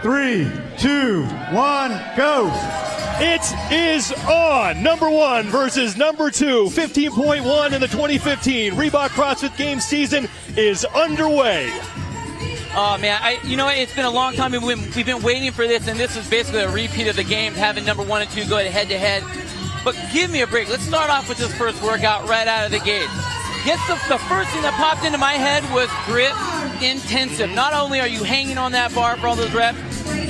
3, 2, 1, go. It is on. Number 1 versus number 2. 15.1 in the 2015 Reebok CrossFit Games season is underway. Oh man, you know, it's been a long time. We've been waiting for this, and this is basically a repeat of the game, having number 1 and 2 go head to head. But give me a break. Let's start off with this first workout right out of the gate. The first thing that popped into my head was grip intensive. Not only are you hanging on that bar for all those reps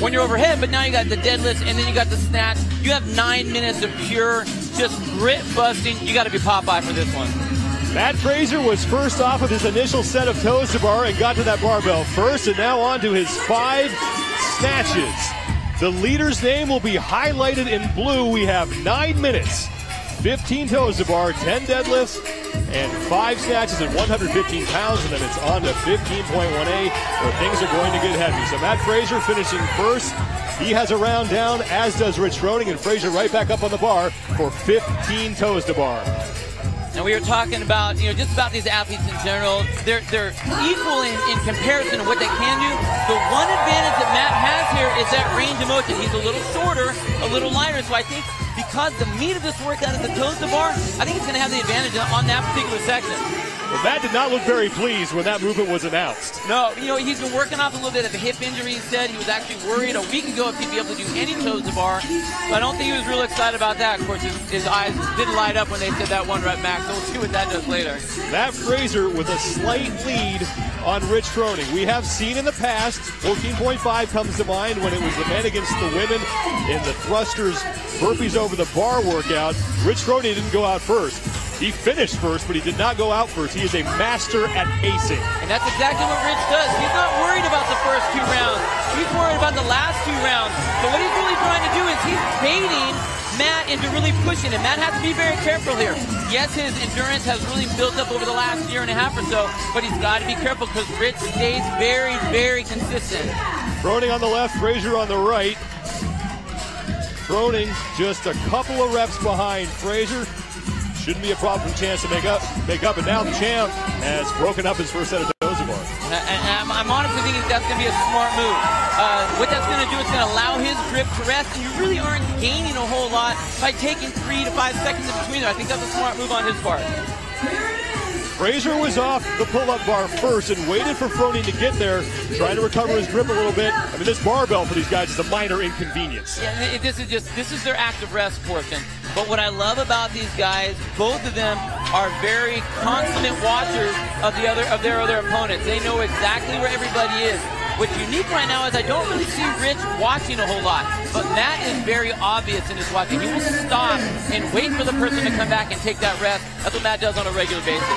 when you're overhead, but now you got the deadlifts and then you got the snatch. You have 9 minutes of pure just grit busting. You got to be Popeye for this one. Matt Fraser was first off of his initial set of toes to bar and got to that barbell first, and now on to his 5 snatches. The leader's name will be highlighted in blue. We have 9 minutes, 15 toes to bar, 10 deadlifts, and 5 snatches at 115 pounds, and then it's on to 15.1A, where things are going to get heavy. So Matt Fraser finishing first. He has a round down, as does Rich Froning, and Fraser right back up on the bar for 15 toes to bar. And we were talking about, you know, just about these athletes in general. They're equal in comparison to what they can do. The one advantage that Matt has here is that range of motion. He's a little shorter, a little lighter, so I think because the meat of this workout is the toes to bar, I think he's going to have the advantage on that particular section. Well, Matt did not look very pleased when that movement was announced. No, you know, he's been working off a little bit of a hip injury. He said he was actually worried a week ago if he'd be able to do any toes to bar. So I don't think he was real excited about that. Of course, his eyes didn't light up when they said that 1 rep max. So we'll see what that does later. Matt Fraser with a slight lead on Rich Froning. We have seen in the past, 14.5 comes to mind when it was the men against the women in the thrusters burpees over the bar workout. Rich Froning didn't go out first. He finished first, but he did not go out first. He is a master at pacing. And that's exactly what Rich does. He's not worried about the first 2 rounds. He's worried about the last 2 rounds. So what he's really trying to do is he's baiting Matt into really pushing him. Matt has to be very careful here. Yes, his endurance has really built up over the last 1.5 years or so, but he's got to be careful because Rich stays very, very consistent. Froning on the left, Fraser on the right. Froning just a couple of reps behind Fraser. Shouldn't be a problem for Chance to make up. And now the champ has broken up his first set of toes to bar. And I'm honestly thinking that's going to be a smart move. What that's going to do is going to allow his grip to rest, and you really aren't gaining a whole lot by taking 3 to 5 seconds in between there. I think that's a smart move on his part. Fraser was off the pull-up bar first and waited for Froning to get there, trying to recover his grip a little bit. I mean, this barbell for these guys is a minor inconvenience. Yeah, this is their active rest portion. But what I love about these guys, both of them are very consummate watchers of their other opponents. They know exactly where everybody is. What's unique right now is I don't really see Rich watching a whole lot, but Matt is very obvious in his watching. He will stop and wait for the person to come back and take that rest. That's what Matt does on a regular basis.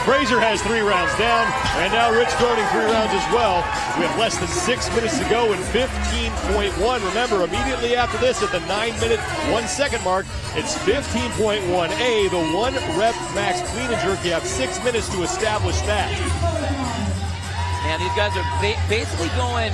Fraser has 3 rounds down, and now Rich Froning 3 rounds as well. We have less than 6 minutes to go in 15.1. Remember, immediately after this, at the 9-minute, 1-second mark, it's 15.1A, the 1 rep max clean and jerk. You have 6 minutes to establish that. Man, these guys are basically going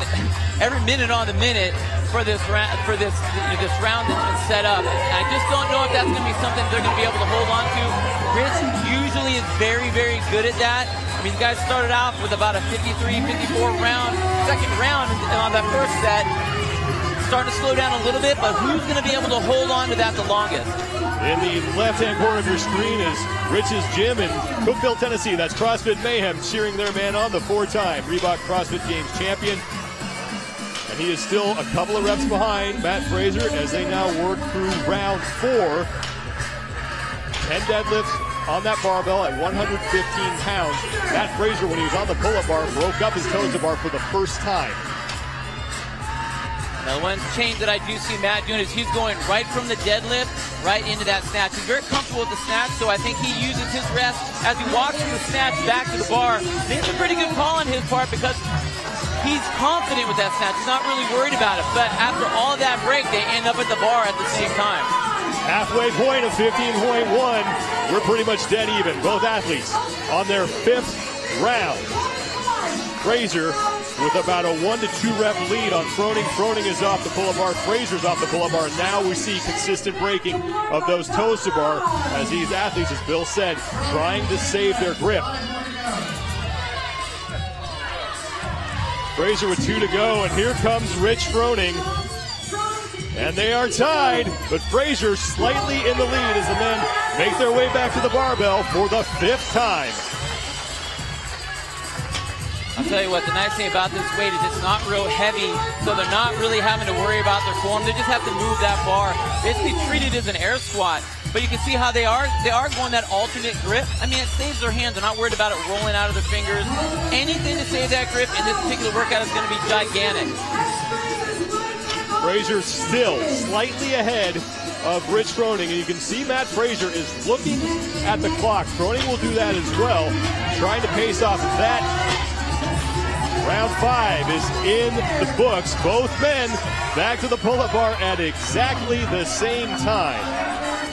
every minute on the minute for this round that's been set up. I just don't know if that's going to be something they're going to be able to hold on to. Rich usually is very, very good at that. I mean, the guys started off with about a 53, 54 round, second round on that first set. Starting to slow down a little bit, but who's going to be able to hold on to that the longest? In the left-hand corner of your screen is Rich's gym in Cookeville, Tennessee. That's CrossFit Mayhem cheering their man on, the 4-time Reebok CrossFit Games champion. And he is still a couple of reps behind Matt Fraser as they now work through round 4. 10 deadlifts on that barbell at 115 pounds. Matt Fraser, when he was on the pull-up bar, broke up his toes to bar for the first time. Now, the one change that I do see Matt doing is he's going right from the deadlift right into that snatch. He's very comfortable with the snatch, so I think he uses his rest as he walks from the snatch back to the bar. I think it's a pretty good call on his part because he's confident with that snatch. He's not really worried about it, but after all of that break, they end up at the bar at the same time. Halfway point of 15.1. We're pretty much dead even. Both athletes on their 5th round. Fraser with about a 1 to 2 rep lead on Froning. Froning is off the pull-up bar. Fraser's off the pull-up bar. Now we see consistent breaking of those toes to bar as these athletes, as Bill said, trying to save their grip. FRASER with 2 to go, and here comes Rich Froning. And they are tied, but FRASER slightly in the lead as the men make their way back to the barbell for the 5th time. I'll tell you what, the nice thing about this weight is it's not real heavy, so they're not really having to worry about their form. They just have to move that bar. Basically treat it as an air squat. But you can see how they are going that alternate grip. I mean, it saves their hands. They're not worried about it rolling out of their fingers. Anything to save that grip in this particular workout is going to be gigantic. FRASER still slightly ahead of Rich Froning, and you can see Matt FRASER is looking at the clock. Froning will do that as well, trying to pace off that. Round 5 is in the books. Both men back to the pull-up bar at exactly the same time.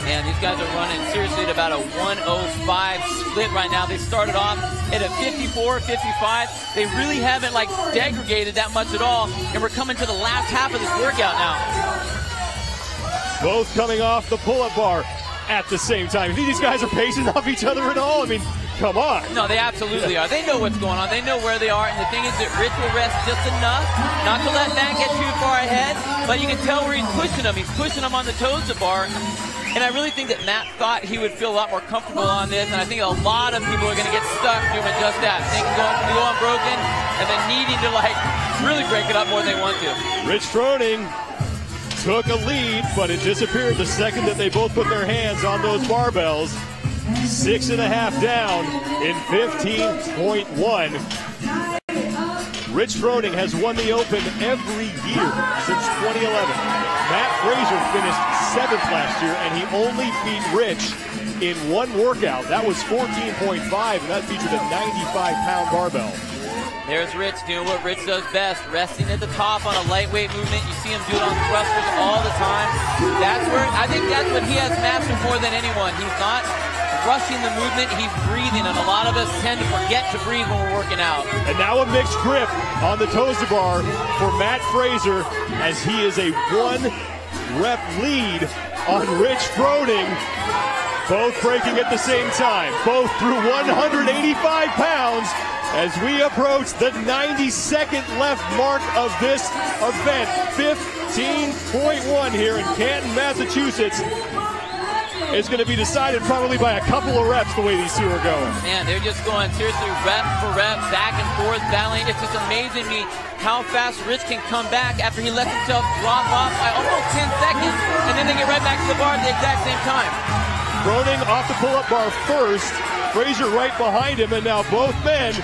Man, these guys are running seriously at about a 105 split right now. They started off at a 54, 55. They really haven't like degraded that much at all, and we're coming to the last half of this workout now. Both coming off the pull-up bar at the same time. You think these guys are pacing off each other at all? I mean, come on. No, they absolutely are. They know what's going on. They know where they are. And the thing is that Rich will rest just enough not to let Matt get too far ahead. But you can tell where he's pushing him. He's pushing him on the toes of bar. And I really think that Matt thought he would feel a lot more comfortable on this. And I think a lot of people are going to get stuck doing just that. Thinking going to go unbroken and then needing to like really break it up more than they want to. Rich Froning took a lead, but it disappeared the second that they both put their hands on those barbells. 6.5 down in 15.1. Rich Froning has won the Open every year since 2011. Matt FRASER finished 7th last year, and he only beat Rich in one workout. That was 14.5, and that featured a 95-pound barbell. There's Rich doing what Rich does best, resting at the top on a lightweight movement. You see him do it on thrusters all the time. I think that's what he has mastered more than anyone. He's not rushing the movement, he's breathing, and a lot of us tend to forget to breathe when we're working out. And now a mixed grip on the toes to bar for Matt FRASER as he is a 1-rep lead on Rich Froning. Both breaking at the same time, both through 185 pounds as we approach the 92nd left mark of this event. 15.1 here in Canton, Massachusetts. It's going to be decided probably by a couple of reps the way these two are going. Man, they're just going seriously rep for rep, back and forth, battling. It's just amazing to me how fast Rich can come back after he lets himself drop off by almost 10 seconds, and then they get right back to the bar at the exact same time. Froning off the pull-up bar first, FRASER right behind him, and now both men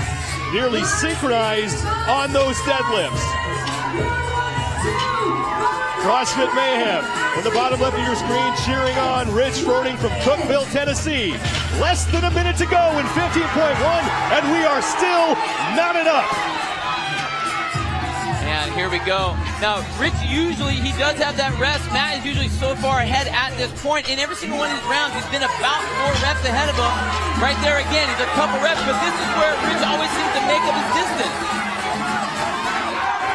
nearly synchronized on those deadlifts. CrossFit Mayhem on the bottom left of your screen, cheering on Rich Froning from Cookeville, Tennessee. Less than a minute to go in 15.1, and we are still not enough. And here we go. Now, Rich usually, he does have that rest. Matt is usually so far ahead at this point. In every single one of these rounds, he's been about 4 reps ahead of him. Right there again, he's a couple reps, but this is where Rich always seems to make up his distance.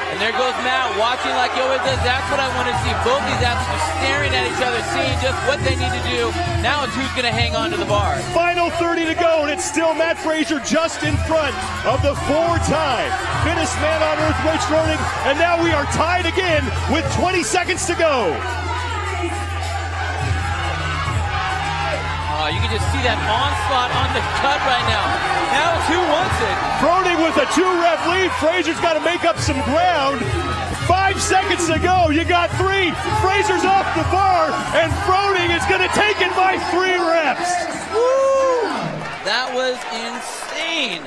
And there goes Matt, watching like he always does. That's what I want to see. Both these athletes are staring at each other, seeing just what they need to do. Now it's who's going to hang on to the bar. Final 30 to go, and it's still Matt FRASER just in front of the 4-time fittest man on earth, Rich Froning. And now we are tied again with 20 seconds to go. You can just see that onslaught on the cut right now. Now it's who wants it. Froning with a 2-rep lead. FRASER's got to make up some ground. 5 seconds to go. You got 3. FRASER's off the bar, and Froning is going to take it by 3 reps. Woo! That was insane.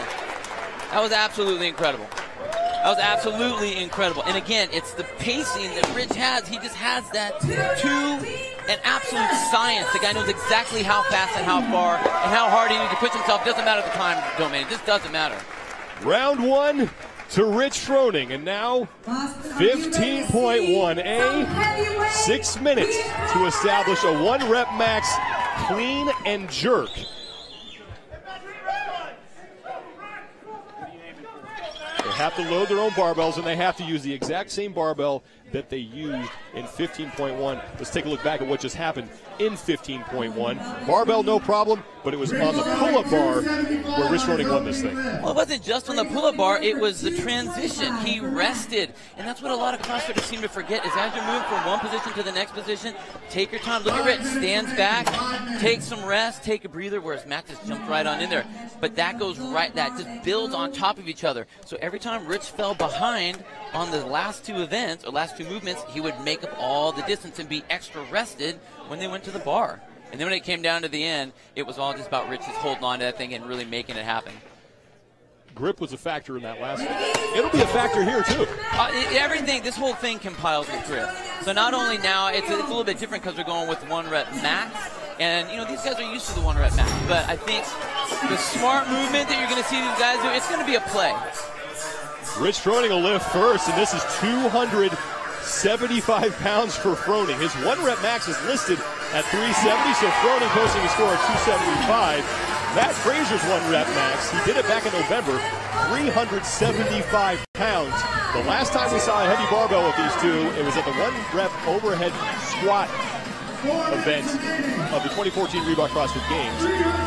That was absolutely incredible. That was absolutely incredible. And again, it's the pacing that Rich has. He just has that an absolute science. The guy knows exactly how fast and how far and how hard he needs to push himself. Doesn't matter the time domain. It just doesn't matter. Round 1 to Rich Froning, and now 15.1A, 6 minutes to establish a 1-rep max clean and jerk. They have to load their own barbells, and they have to use the exact same barbell that they used in 15.1. Let's take a look back at what just happened in 15.1. Barbell, no problem, but it was on the pull-up bar where Rich Froning won this thing. Well, it wasn't just on the pull-up bar, it was the transition. He rested, and that's what a lot of CrossFitters seem to forget, is as you're moving from one position to the next position, take your time. Look at Rich, stands back, take some rest, take a breather, whereas Matt just jumped right on in there. But that goes right, that just builds on top of each other. So every time Rich fell behind on the last two events, or last two movements, he would make up all the distance and be extra rested when they went to the bar. And then when it came down to the end, it was all just about Rich just holding on to that thing and really making it happen. Grip was a factor in that last one. It'll be a factor here, too. Everything, this whole thing compiles with grip. So not only now, it's a little bit different because we're going with 1 rep max. And, you know, these guys are used to the 1 rep max. But I think the smart movement that you're going to see these guys do, it's going to be a play. Rich Froning will lift first, and this is 275 pounds for Froning. His 1 rep max is listed at 370, so Froning posting a score of 275. Matt Fraser's 1 rep max, he did it back in November, 375 pounds. The last time we saw a heavy barbell with these two, it was at the 1 rep overhead squat event of the 2014 Reebok CrossFit Games.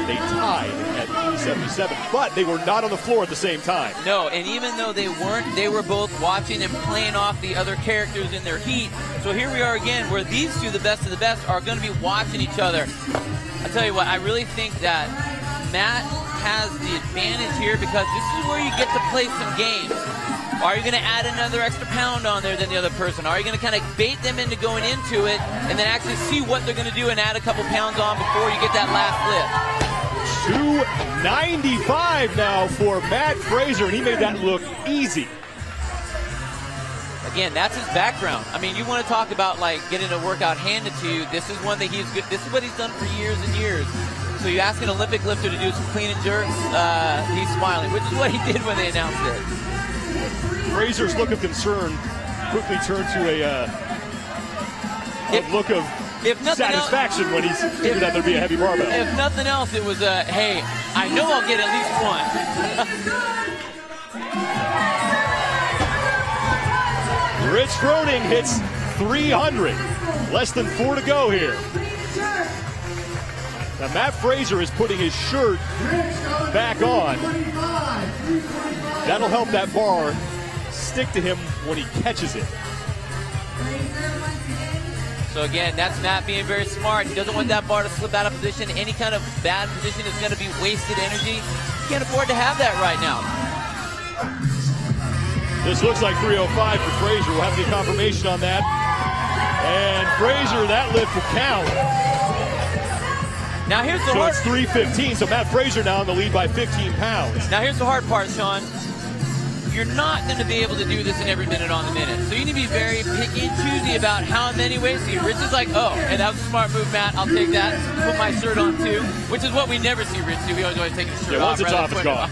They tied at 377, but they were not on the floor at the same time. No, and even though they weren't, they were both watching and playing off the other characters in their heat. So here we are again, where these two, the best of the best, are going to be watching each other. I tell you what, I really think that Matt has the advantage here because this is where you get to play some games. Are you going to add another extra pound on there than the other person? Are you going to kind of bait them into going into it and then actually see what they're going to do and add a couple pounds on before you get that last lift? 295 now for Matt Fraser, and he made that look easy. Again, that's his background. I mean, you want to talk about like getting a workout handed to you. This is one that he's good. This is what he's done for years and years. So you ask an Olympic lifter to do some clean and jerks, he's smiling, which is what he did when they announced it. Fraser's look of concern quickly turned to a look of satisfaction when he figured out there'd be a heavy barbell. If nothing else, it was a, hey, I know I'll get at least one. Rich Froning hits 300. Less than 4 to go here. Now Matt Fraser is putting his shirt back on. That'll help that bar stick to him when he catches it. So again, that's Matt being very smart. He doesn't want that bar to slip out of position. Any kind of bad position is going to be wasted energy. He can't afford to have that right now. This looks like 305 for Fraser. We'll have the confirmation on that. And Fraser, that lift will count. Now here's the so hard. It's 315, so Matt Fraser now in the lead by 15 pounds. Now here's the hard part, Sean. You're not going to be able to do this in every minute on the minute. So you need to be very picky and choosy about how many ways. See, Rich is like, oh, and that was a smart move, Matt. I'll take that. Put my shirt on too, which is what we never see Rich do. We always take his shirt off. Once it's off, it's gone.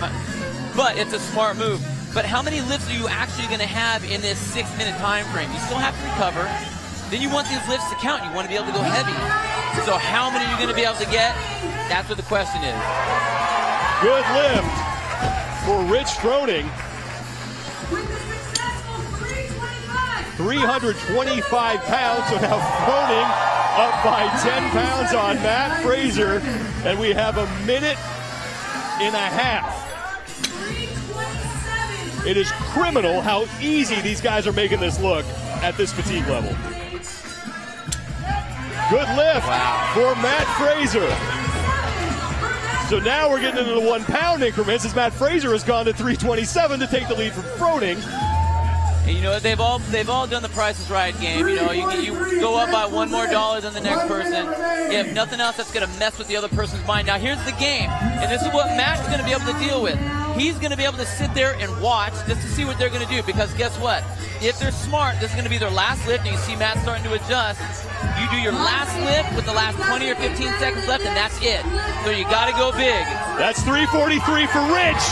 But it's a smart move. But how many lifts are you actually going to have in this 6-minute time frame? You still have to recover. Then you want these lifts to count. You want to be able to go heavy. So how many are you going to be able to get? That's what the question is. Good lift for Rich Froning. 325 pounds, so now Froning up by 10 pounds on Matt Fraser, and we have a minute and a half. It is criminal how easy these guys are making this look at this fatigue level. Good lift for Matt Fraser. So now we're getting into the 1 pound increments as Matt Fraser has gone to 327 to take the lead from Froning. And you know, they've all done the Price is Right game. You know, you go up by $1 more than the next person. If nothing else, that's going to mess with the other person's mind. Now here's the game, and this is what Matt's going to be able to deal with. He's going to be able to sit there and watch just to see what they're going to do, because guess what? If they're smart, this is going to be their last lift, and you see Matt starting to adjust. You do your last lift with the last 20 or 15 seconds left, and that's it. So you got to go big. That's 343 for Rich.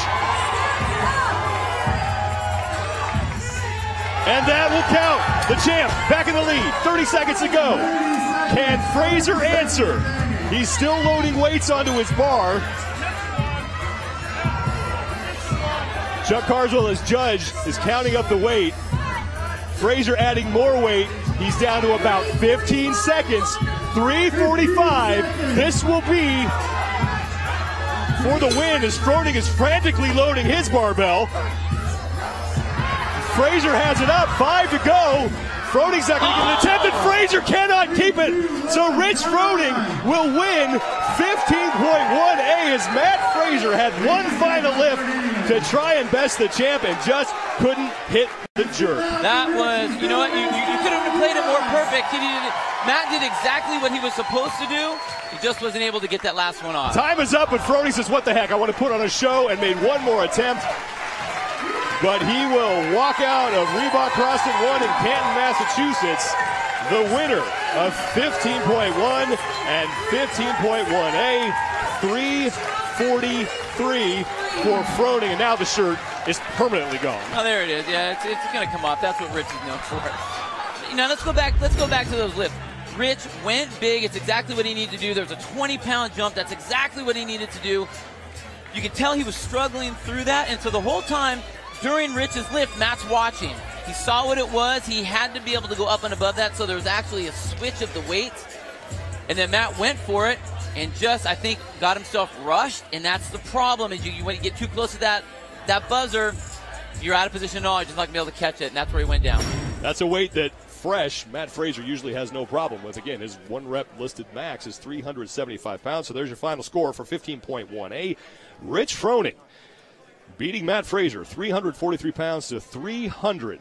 And that will count. The champ back in the lead. 30 seconds to go. Can Fraser answer? He's still loading weights onto his bar. Chuck Carswell, as judge, is counting up the weight. Fraser adding more weight. He's down to about 15 seconds. 3:45. This will be for the win as Froning is frantically loading his barbell. FRASER has it up, 5 to go. Froning's not going to get an attempt, and FRASER cannot keep it. So Rich Froning will win 15.1A as Matt FRASER had one final lift to try and best the champ and just couldn't hit the jerk. That was, you know what, you could have played it more perfect. Matt did exactly what he was supposed to do. He just wasn't able to get that last one off. Time is up, but Froning says, what the heck, I want to put on a show, and made one more attempt. But he will walk out of Reebok CrossFit 1 in Canton, Massachusetts, the winner of 15.1 and 15.1A, 3:43 for Froning, and now the shirt is permanently gone. Oh, there it is. Yeah, it's going to come off. That's what Rich is known for. Now let's go back to those lifts. Rich went big. It's exactly what he needed to do. There was a 20-pound jump. That's exactly what he needed to do. You could tell he was struggling through that, and so the whole time during Rich's lift, Matt's watching. He saw what it was. He had to be able to go up and above that, so there was actually a switch of the weights. And then Matt went for it and just, I think, got himself rushed, and that's the problem is when you get too close to that buzzer, you're out of position at all. You're just not going to be able to catch it, and that's where he went down. That's a weight that fresh Matt FRASER usually has no problem with. Again, his one rep listed max is 375 pounds, so there's your final score for 15.1A. Rich Froning beating Matt FRASER, 343 pounds to 326.